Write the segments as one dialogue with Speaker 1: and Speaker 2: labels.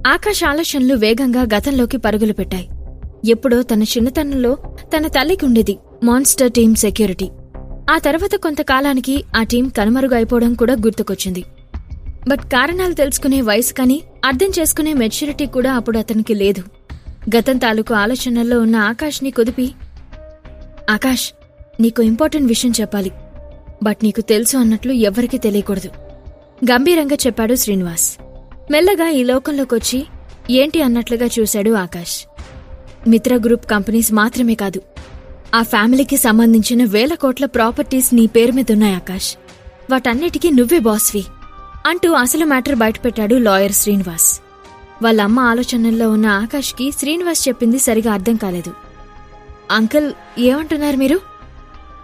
Speaker 1: ఆకాష్ ఆలోచనలు వేగంగా గతంలోకి పరుగులు పెట్టాయి. ఎప్పుడో తన చిన్నతనంలో తన తల్లికి ఉండేది మాన్స్టర్ టీమ్ సెక్యూరిటీ. ఆ తర్వాత కొంతకాలానికి ఆ టీం కనుమరుగైపోవడం కూడా గుర్తుకొచ్చింది. బట్ కారణాలు తెలుసుకునే వయసు కానీ అర్థం చేసుకునే మెచ్యూరిటీ కూడా అప్పుడు అతనికి లేదు. గతం తాలూకు ఆలోచనల్లో ఉన్న ఆకాష్ని కుదిపి, ఆకాష్, నీకు ఇంపార్టెంట్ విషయం చెప్పాలి. బట్ నీకు తెలుసు అన్నట్లు ఎవ్వరికీ తెలియకూడదు గంభీరంగా చెప్పాడు శ్రీనివాస్. మెల్లగా ఈ లోకంలోకొచ్చి ఏంటి అన్నట్లుగా చూశాడు ఆకాష్. మిత్ర గ్రూప్ కంపెనీస్ మాత్రమే కాదు, ఆ ఫ్యామిలీకి సంబంధించిన 1000 కోట్ల ప్రాపర్టీస్ నీ పేరు మీదున్నాయి ఆకాష్. వాటన్నిటికీ నువ్వే బాస్వి అంటూ అసలు మ్యాటర్ బయటపెట్టాడు లాయర్ శ్రీనివాస్. వాళ్ళమ్మ ఆలోచనల్లో ఉన్న ఆకాష్కి శ్రీనివాస్ చెప్పింది సరిగా అర్థం కాలేదు. అంకుల్, ఏమంటున్నారు మీరు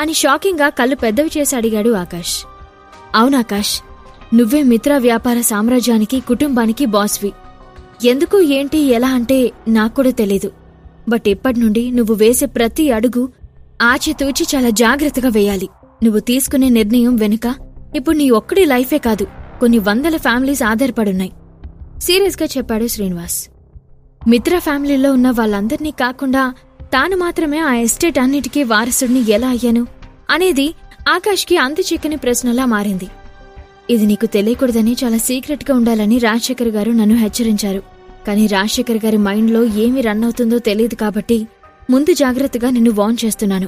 Speaker 1: అని షాకింగ్గా కళ్ళు పెద్దవి చేసి అడిగాడు ఆకాష్. అవునాకాష్, నువ్వే మిత్ర వ్యాపార సామ్రాజ్యానికి కుటుంబానికి బాస్వి. ఎందుకు ఏంటి ఎలా అంటే నాక్కూడా తెలీదు. బట్ ఇప్పటి నుండి నువ్వు వేసే ప్రతి అడుగు ఆచితూచి చాలా జాగ్రత్తగా వేయాలి. నువ్వు తీసుకునే నిర్ణయం వెనుక ఇప్పుడు నీ ఒక్కడి లైఫే కాదు, కొన్ని 100 ఫ్యామిలీస్ ఆధారపడున్నాయి సీరియస్గా చెప్పాడు శ్రీనివాస్. మిత్ర ఫ్యామిలీలో ఉన్న వాళ్ళందర్నీ కాకుండా తాను మాత్రమే ఆ ఎస్టేట్ అన్నిటికీ వారసుడిని ఎలా అయ్యాను అనేది ఆకాష్కి అంతు చిక్కని ప్రశ్నలా మారింది. ఇది నీకు తెలియకూడదని చాలా సీక్రెట్గా ఉండాలని రాజశేఖర్ గారు నన్ను హెచ్చరించారు. కానీ రాజశేఖర్ గారి మైండ్లో ఏమి రన్ అవుతుందో తెలియదు కాబట్టి ముందు జాగ్రత్తగా నిన్ను వార్న్ చేస్తున్నాను.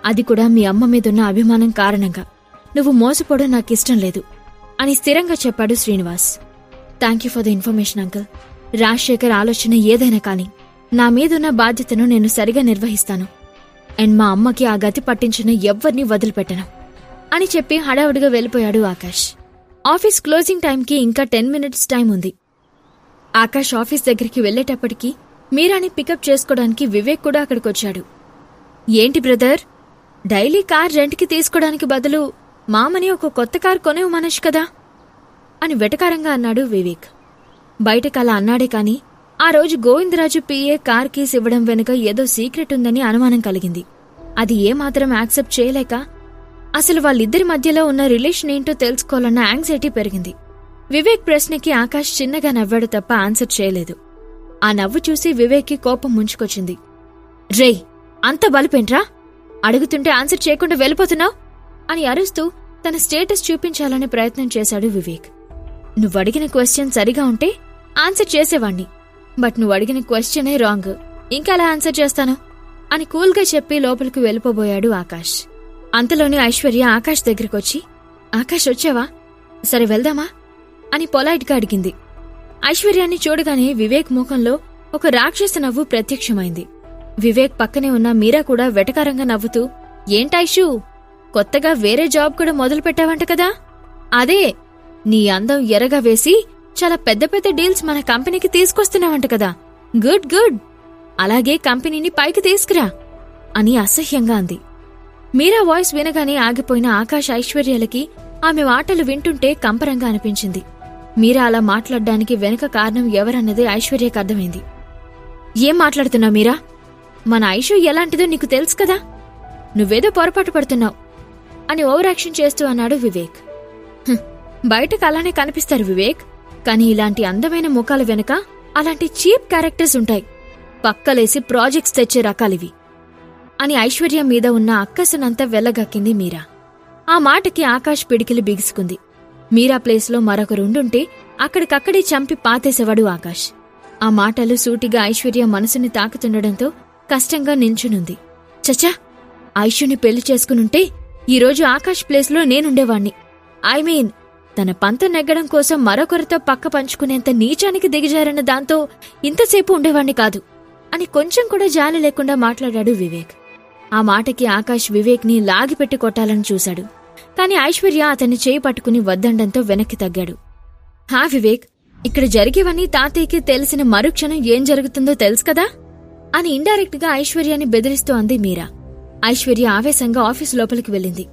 Speaker 1: అది కూడా మీ అమ్మ మీదున్న అభిమానం కారణంగా. నువ్వు మోసపోవడం నాకిష్టం లేదు అని స్థిరంగా చెప్పాడు Srinivas. Thank you for the information uncle. Rajasekhar ఆలోచన ఏదైనా కానీ నా మీదున్న బాధ్యతను నేను సరిగా నిర్వహిస్తాను. అండ్ మా అమ్మకి ఆ గతి పట్టించిన ఎవ్వర్నీ వదిలిపెట్టను అని చెప్పి హడావుడిగా వెళ్ళిపోయాడు ఆకాష్. ఆఫీస్ క్లోజింగ్ టైంకి ఇంకా 10 మినిట్స్ టైం ఉంది. ఆకాష్ ఆఫీస్ దగ్గరికి వెళ్లేటప్పటికీ మీరాని పికప్ చేసుకోవడానికి వివేక్ కూడా అక్కడికొచ్చాడు. ఏంటి బ్రదర్, డైలీ కార్ రెంట్కి తీసుకోవడానికి బదులు మామని ఒక కొత్త కార్ కొనేవు మనష్ కదా అని వెటకారంగా అన్నాడు వివేక్. బయటకలా అన్నాడే కాని ఆ రోజు గోవిందరాజు పిఏ కార్ కీస్ ఇవ్వడం వెనుక ఏదో సీక్రెట్ ఉందని అనుమానం కలిగింది. అది ఏమాత్రం యాక్సెప్ట్ చేయలేక అసలు వాళ్ళిద్దరి మధ్యలో ఉన్న రిలేషన్ ఏంటో తెలుసుకోవాలన్న యాంగ్జైటీ పెరిగింది. వివేక్ ప్రశ్నకి ఆకాష్ చిన్నగా నవ్వాడు తప్ప ఆన్సర్ చేయలేదు. ఆ నవ్వు చూసి వివేక్కి కోపం ముంచుకొచ్చింది. రేయ్, అంత బలిపేంట్రా, అడుగుతుంటే ఆన్సర్ చేయకుండా వెళ్ళిపోతున్నావు అని అరుస్తూ తన స్టేటస్ చూపించాలనే ప్రయత్నం చేశాడు వివేక్. నువ్వడిగిన క్వశ్చన్ సరిగా ఉంటే ఆన్సర్ చేసేవాణ్ణి, బట్ నువ్వడిగిన క్వశ్చనే రాంగ్, ఇంకెలా ఆన్సర్ చేస్తాను అని కూల్గా చెప్పి లోపలికి వెళ్ళిపోబోయాడు ఆకాష్. అంతలోనే ఐశ్వర్య ఆకాష్ దగ్గరకొచ్చి, ఆకాష్ వచ్చావా, సరే వెళ్దామా అని పొలైట్గా అడిగింది. ఐశ్వర్యాన్ని చూడగానే వివేక్ ముఖంలో ఒక రాక్షస నవ్వు ప్రత్యక్షమైంది. వివేక్ పక్కనే ఉన్న మీరా కూడా వెటకారంగా నవ్వుతూ, ఏంటైషూ, కొత్తగా వేరే జాబ్ కూడా మొదలుపెట్టావంట కదా? అదే, నీ అందం ఎరగా వేసి చాలా పెద్ద పెద్ద డీల్స్ మన కంపెనీకి తీసుకొస్తున్నావంట కదా. గుడ్ గుడ్, అలాగే కంపెనీని పైకి తీసుకురా అని అసహ్యంగా అంది. మీరా వాయిస్ వినగానే ఆగిపోయిన ఆకాష్ ఐశ్వర్యాలకి ఆమె మాటలు వింటుంటే కంపరంగా అనిపించింది. మీరా అలా మాట్లాడ్డానికి వెనుక కారణం ఎవరన్నదే ఐశ్వర్యకు అర్థమైంది. ఏం మాట్లాడుతున్నావు మీరా? మన ఐషు ఎలాంటిదో నీకు తెలుసు కదా, నువ్వేదో పొరపాటు పడుతున్నావు అని ఓవరాక్షన్ చేస్తూ అన్నాడు వివేక్. బయటకు అలానే కనిపిస్తారు వివేక్, కానీ ఇలాంటి అందమైన ముఖాల వెనుక అలాంటి చీప్ క్యారెక్టర్స్ ఉంటాయి. పక్కలేసి ప్రాజెక్ట్స్ తెచ్చే రకాలివి అని ఐశ్వర్య మీద ఉన్న అక్కసనంతా వెళ్లగక్కింది మీరా. ఆ మాటకి ఆకాష్ పిడికిలి బిగుసుకుంది. మీరా ప్లేస్లో మరొకరుండుంటే అక్కడికక్కడే చంపి పాతేసేవాడు ఆకాష్. ఆ మాటలు సూటిగా ఐశ్వర్య మనసుని తాకుతుండడంతో కష్టంగా నించునుంది. చచ్చా, ఐషుని పెళ్లి చేసుకునుంటే ఈరోజు ఆకాష్ ప్లేస్లో నేనుండేవాణ్ణి. ఐ మీన్, తన పంతం నెగ్గడం కోసం మరొకరితో పక్క పంచుకునేంత నీచానికి దిగజారన్న దాంతో ఇంతసేపు ఉండేవాణ్ణి కాదు అని కొంచెం కూడా జాలి లేకుండా మాట్లాడాడు వివేక్. ఆ మాటకి ఆకాష్ వివేక్ని లాగిపెట్టి కొట్టాలని చూశాడు. కాని ఐశ్వర్య అతన్ని చేయి పట్టుకుని వద్దండంతో వెనక్కి తగ్గాడు. హా వివేక్, ఇక్కడ జరిగేవన్నీ తాతయ్యకి తెలిసిన మరుక్షణం ఏం జరుగుతుందో తెలుసు కదా అని ఇండైరెక్ట్ గా ఐశ్వర్యాన్ని బెదిరిస్తూ అంది మీరా. ఐశ్వర్య ఆవేశంగా ఆఫీసు లోపలికి వెళ్ళింది.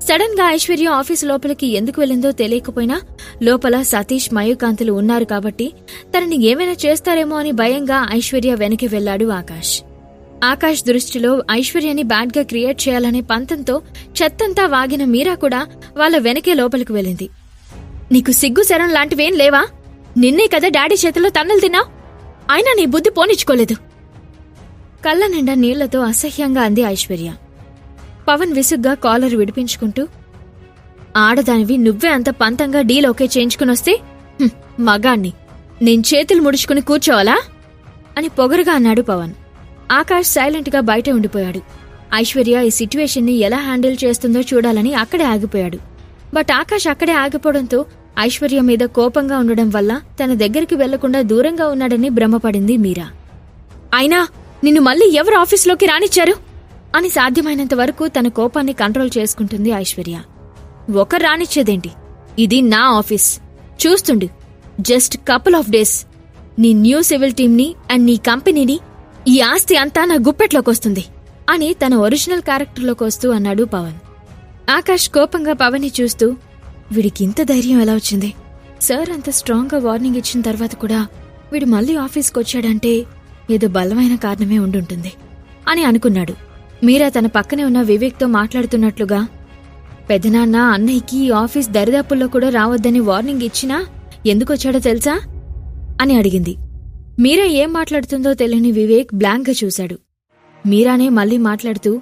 Speaker 1: సడన్ గా ఐశ్వర్య ఆఫీసు లోపలికి ఎందుకు వెళ్ళిందో తెలియకపోయినా లోపల సతీష్ మయూకాంతులు ఉన్నారు కాబట్టి తనని ఏమైనా చేస్తారేమో అని భయంగా ఐశ్వర్య వెనక్కి వెళ్లాడు ఆకాష్. ఆకాష్ దృష్టిలో ఐశ్వర్యాన్ని బ్యాడ్ గా క్రియేట్ చేయాలనే పంతంతో చెత్తంతా వాగిన మీరా కూడా వాళ్ళ వెనకే లోపలికి వెళ్ళింది. నీకు సిగ్గు శరం లాంటివేం లేవా నిన్నే కదా డాడీ చేతిలో తన్నులు తిన్నావు, అయినా నీ బుద్ధి పోనిచ్చుకోలేదు. కళ్ళ నిండా నీళ్లతో అసహ్యంగా అంది ఐశ్వర్య. పవన్ విసుగ్గా కాలర్ విడిపించుకుంటూ, ఆడదానివి నువ్వే అంత పంతంగా డీల్ ఓకే చేయించుకునొస్తే మగాణ్ణి నేను చేతులు ముడుచుకుని కూర్చోవాలా అని పొగరుగా అన్నాడు పవన్. ఆకాష్ సైలెంట్గా బయటే ఉండిపోయాడు. ఐశ్వర్య ఈ సిట్యుయేషన్ని ఎలా హ్యాండిల్ చేస్తుందో చూడాలని అక్కడే ఆగిపోయాడు. బట్ ఆకాష్ అక్కడే ఆగిపోవడంతో ఐశ్వర్య మీద కోపంగా ఉండడం వల్ల తన దగ్గరికి వెళ్లకుండా దూరంగా ఉన్నాడని భ్రమపడింది మీరా. అయినా నిన్ను మళ్ళీ ఎవరు ఆఫీస్లోకి రానిచ్చారు అని సాధ్యమైనంత వరకు తన కోపాన్ని కంట్రోల్ చేసుకుంటుంది ఐశ్వర్య. ఒకరు రానిచ్చేదేంటి, ఇది నా ఆఫీస్, చూస్తుండు. జస్ట్ కపుల్ ఆఫ్ డేస్ నీ న్యూ సివిల్ టీంని అండ్ నీ కంపెనీని, ఈ ఆస్తి అంతా నా గుప్పెట్లోకొస్తుంది అని తన ఒరిజినల్ క్యారెక్టర్లోకి వస్తూ అన్నాడు పవన్. ఆకాష్ కోపంగా పవన్ని చూస్తూ, వీడికింత ధైర్యం ఎలా వచ్చింది? సార్ అంత స్ట్రాంగ్గా వార్నింగ్ ఇచ్చిన తర్వాత కూడా వీడు మళ్ళీ ఆఫీస్కొచ్చాడంటే ఏదో బలమైన కారణమే ఉండుంటుంది అని అనుకున్నాడు. మీరా తన పక్కనే ఉన్న వివేక్తో మాట్లాడుతున్నట్లుగా, పెదనాన్న అన్నయ్యకి ఈ ఆఫీస్ దరిదాపుల్లో కూడా రావద్దని వార్నింగ్ ఇచ్చినా ఎందుకొచ్చాడో తెలుసా అని అడిగింది. మీరా ఏం మాట్లాడుతుందో తెలియని వివేక్ బ్లాంక్గా చూశాడు. మీరానే మళ్ళీ మాట్లాడుతూ,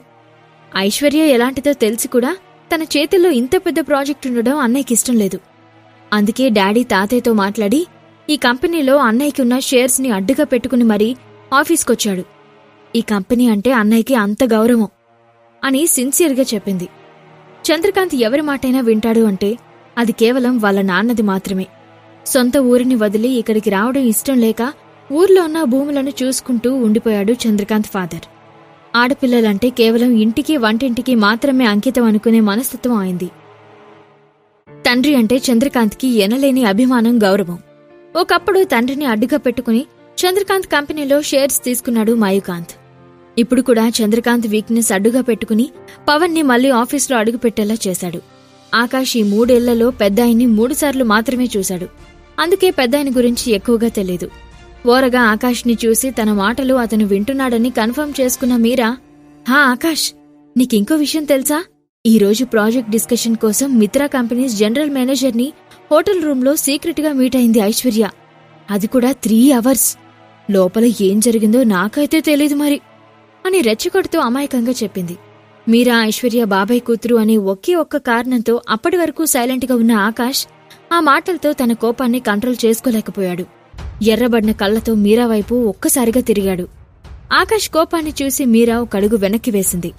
Speaker 1: ఐశ్వర్య ఎలాంటిదో తెలిసి కూడా తన చేతుల్లో ఇంత పెద్ద ప్రాజెక్ట్ ఉండడం అన్నయ్యకిష్టం లేదు. అందుకే డాడీ తాతయ్యతో మాట్లాడి ఈ కంపెనీలో అన్నయ్యకి ఉన్న షేర్స్ ని అడ్డుగా పెట్టుకుని మరీ ఆఫీస్కొచ్చాడు. ఈ కంపెనీ అంటే అన్నయ్యకి అంత గౌరవం అని సిన్సియర్గా చెప్పింది. చంద్రకాంత్ ఎవరి మాటైనా వింటాడు అంటే అది కేవలం వాళ్ళ నాన్నది మాత్రమే. సొంత ఊరిని వదిలి ఇక్కడికి రావడం ఇష్టం లేక ఊర్లో ఉన్న భూములను చూసుకుంటూ ఉండిపోయాడు చంద్రకాంత్ ఫాదర్. ఆడపిల్లలంటే కేవలం ఇంటికి వంటింటికి మాత్రమే అంకితం అనుకునే మనస్తత్వం అయింది. తండ్రి అంటే చంద్రకాంత్కి ఎనలేని అభిమానం, గౌరవం. ఒకప్పుడు తండ్రిని అడ్డుగా పెట్టుకుని చంద్రకాంత్ కంపెనీలో షేర్స్ తీసుకున్నాడు మాయుకాంత్. ఇప్పుడు కూడా చంద్రకాంత్ వీక్నెస్ అడ్డుగా పెట్టుకుని పవన్ని మళ్లీ ఆఫీస్లో అడుగుపెట్టేలా చేశాడు. ఆకాష్ ఈ 3 ఏళ్లలో పెద్దాయన్ని 3 సార్లు మాత్రమే చూశాడు. అందుకే పెద్దాయన గురించి ఎక్కువగా తెలీదు. ఓరగా ఆకాష్ని చూసి తన మాటలు అతను వింటున్నాడని కన్ఫర్మ్ చేసుకున్న మీరా, హా ఆకాష్, నీకింకో విషయం తెలుసా? ఈరోజు ప్రాజెక్ట్ డిస్కషన్ కోసం మిత్రా కంపెనీస్ జనరల్ మేనేజర్ని హోటల్ రూంలో సీక్రెట్గా మీట్ అయింది ఐశ్వర్య. అది కూడా 3 అవర్స్. లోపల ఏం జరిగిందో నాకైతే తెలీదు మరి అని రెచ్చగొడుతూ అమాయకంగా చెప్పింది. మీరా ఐశ్వర్య బాబాయ్ కూతురు అనే ఒకే ఒక్క కారణంతో అప్పటి వరకు సైలెంట్గా ఉన్న ఆకాష్ ఆ మాటలతో తన కోపాన్ని కంట్రోల్ చేసుకోలేకపోయాడు. ఎర్రబడిన కళ్లతో మీరా వైపు ఒక్కసారిగా తిరిగాడు. ఆకాష్ కోపాన్ని చూసి మీరా ఒక అడుగు వెనక్కి వేసింది.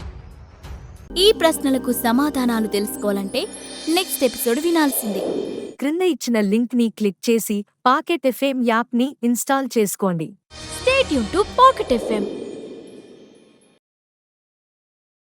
Speaker 2: ఈ ప్రశ్నలకు సమాధానాలు తెలుసుకోవాలంటే నెక్స్ట్ ఎపిసోడ్ వినాల్సిందే.
Speaker 3: క్రింద ఇచ్చిన లింక్ ని క్లిక్ చేసి పాకెట్ ఎఫ్ఎం యాప్ ని ఇన్స్టాల్ చేసుకోండి.
Speaker 2: Stay tune to pocket FM.